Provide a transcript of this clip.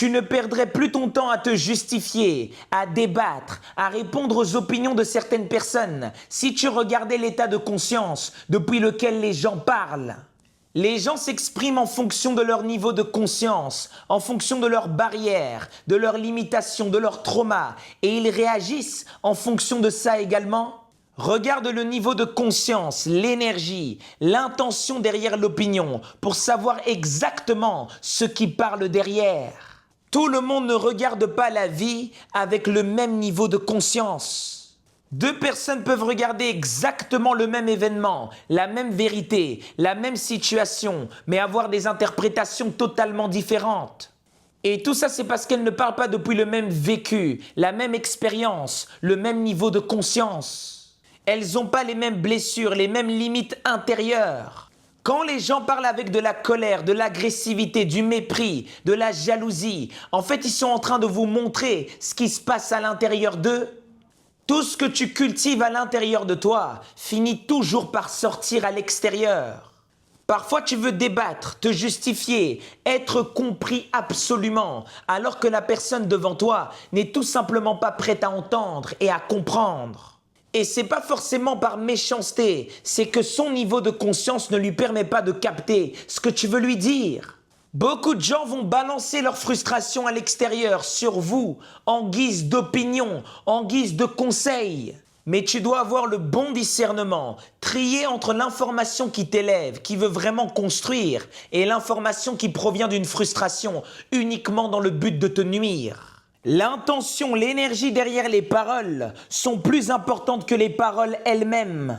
Tu ne perdrais plus ton temps à te justifier, à débattre, à répondre aux opinions de certaines personnes si tu regardais l'état de conscience depuis lequel les gens parlent. Les gens s'expriment en fonction de leur niveau de conscience, en fonction de leurs barrières, de leurs limitations, de leurs traumas, et ils réagissent en fonction de ça également. Regarde le niveau de conscience, l'énergie, l'intention derrière l'opinion pour savoir exactement ce qui parle derrière. Tout le monde ne regarde pas la vie avec le même niveau de conscience. Deux personnes peuvent regarder exactement le même événement, la même vérité, la même situation, mais avoir des interprétations totalement différentes. Et tout ça, c'est parce qu'elles ne parlent pas depuis le même vécu, la même expérience, le même niveau de conscience. Elles n'ont pas les mêmes blessures, les mêmes limites intérieures. Quand les gens parlent avec de la colère, de l'agressivité, du mépris, de la jalousie, en fait, ils sont en train de vous montrer ce qui se passe à l'intérieur d'eux. Tout ce que tu cultives à l'intérieur de toi finit toujours par sortir à l'extérieur. Parfois, tu veux débattre, te justifier, être compris absolument, alors que la personne devant toi n'est tout simplement pas prête à entendre et à comprendre. Et c'est pas forcément par méchanceté, c'est que son niveau de conscience ne lui permet pas de capter ce que tu veux lui dire. Beaucoup de gens vont balancer leur frustration à l'extérieur sur vous, en guise d'opinion, en guise de conseil. Mais tu dois avoir le bon discernement, trier entre l'information qui t'élève, qui veut vraiment construire, et l'information qui provient d'une frustration uniquement dans le but de te nuire. L'intention, l'énergie derrière les paroles sont plus importantes que les paroles elles-mêmes.